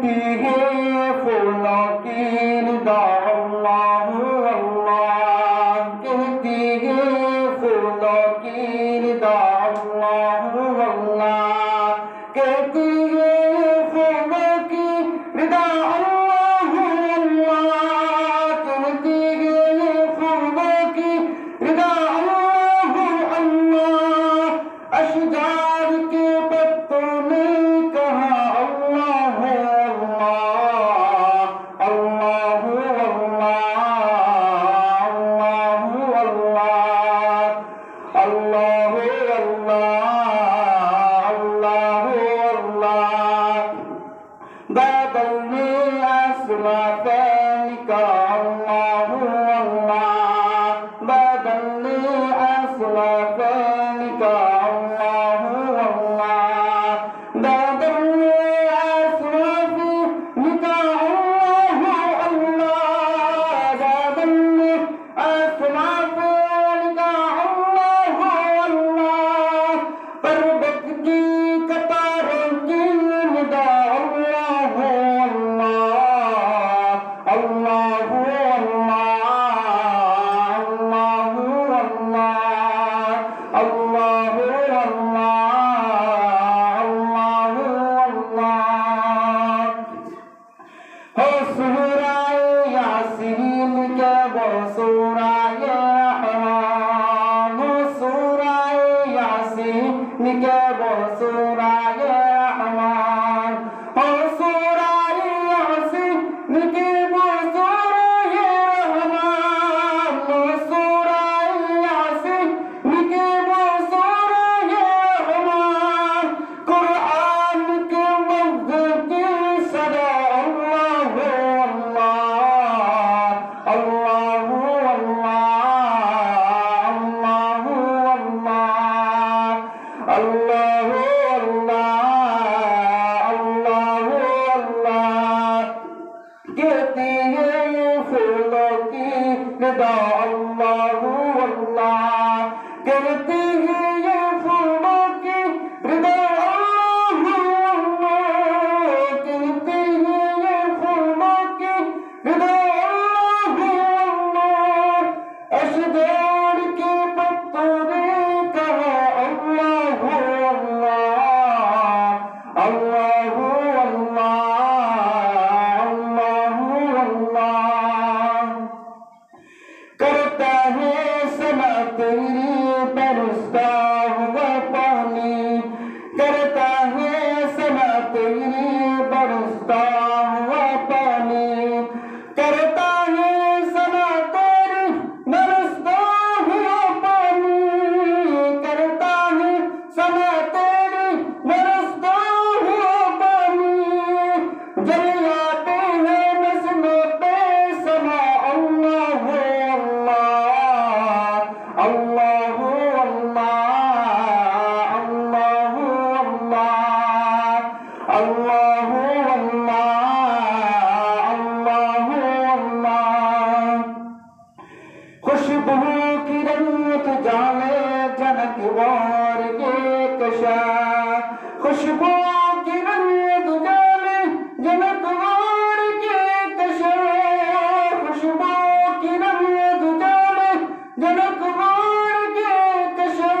गिरती है फूलों की निदा अल्लाह अल्लाह गिरती है फूलों की निदा अल्लाह अल्लाह कहती है फूलों की निदा अल्लाह अल्लाह कहती है फूलों की निदा अल्लाह अल्लाह अशजार के पत्तों ने कहा अल्लाह अल्लाह अल्लाह अल्लाह अल्लाह अल्लाह अल्लाह बादल ने आसमां पे निकाला अल्लाह अल्लाह बादल ने आसमां पे निकाला अल्लाह बादल ने आसमां पे निकाला अल्लाह बादल ने आसमां पे निकाला अल्लाह पर्वत की कतारों की निदा अल्लाह अल्लाह अल्लाह अल्लाह अल्लाह अल्लाह अल्लाह अल्लाह हो सूराए यासीन के वो सूराए रहमान हो सूराए यासीन के वो सूराए रहमान हो सूराए यासीन के वो सूराए रहमान हो सूराए यासीन के वो सूराए रहमान कुरान के मज़्ज़ की सदा अल्लाह अल्लाह अल्लाह अल्लाह अल्लाह अल्लाह अल्लाह कहती है फूलों की निदा अल्लाह अल्लाह कहती है ये फूलों की निदा अल्लाह कहती है ये फूलों की निदा अल्लाह अशजार के पत्तों ने कहा अल्लाह अल्लाह अल्लाह अल्लाह अल्लाह करता है समा तेरी बरसता हुआ पानी करता है समा तेरी बरसता हुआ पानी करता है समा तेरी बरसता हुआ पानी करता है समा तेरी बरसता हुआ पानी जल आते हैं नस्लों पे समा अल्लाह अल्लाह अल्लाह अल्लाह अल्लाह अल्लाह अल्लाह अल्लाह खुशबू की रंगत जाने जनक वार ये कशा खुशबू की रंगत जाने जनक वार ये कशा खुशबू की रंगत जाने जनक वार ये कशा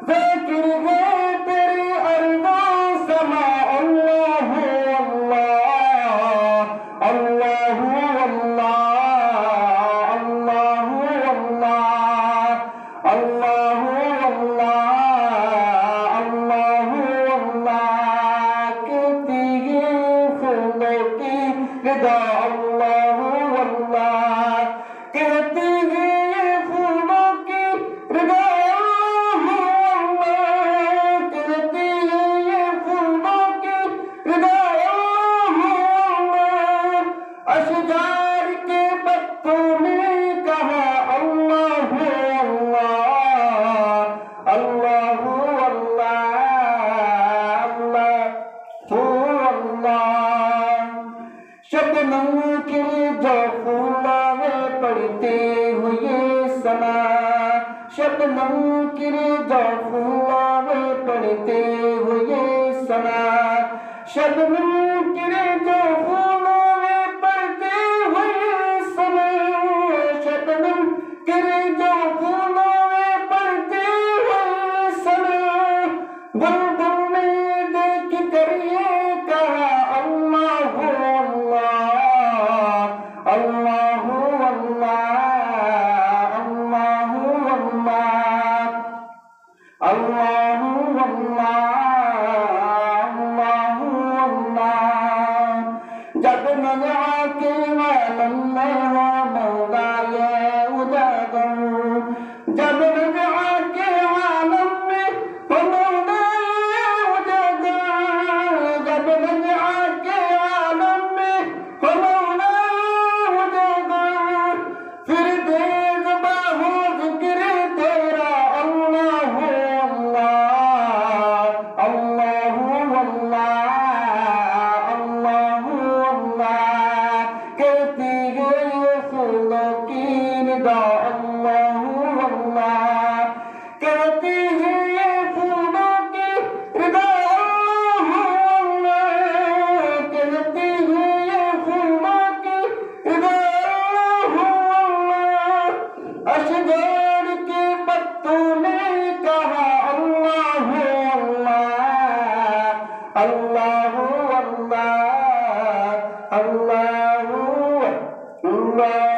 ज़ाकिर है तेरी अरज़ा समा अल्लाह अल्लाह अल्लाह अल्लाह अल्लाह अल्लाह अल्लाह अल्लाह कहती है फूलों की निदा अल्लाह अल्लाह कहती है ये फूलों की निदा अल्लाह कहती है ये फूलों की निदा अल्लाह अशजार के पत्तों ने कहा अल्लाह अल्लाह अल्लाह अल्लाह अल्लाह शबनम के जो फूलों में पड़ते हुए समा शबनम के जो फूलों में पड़ते हुए समा शबनम के आके आलम में हो मौलाए उजागर, जब नजर आके आलम में हो मौलाए उजागर, जब नजर आके आलम में हो मौलाए उजागर, फिर तेज बाहु जिक्र तेरा अल्लाह अल्लाह अल्लाह अल्लाह अल्लाह कहती है ये फूलों की निदा अल्लाह अल्लाह कहती है ये फूलों की निदा अल्लाह अल्लाह कहती है ये फूलों की निदा अल्लाह अल्लाह अशजार के पत्तों ने कहा अल्लाह अल्लाह अल्लाह अल्लाह अल्लाह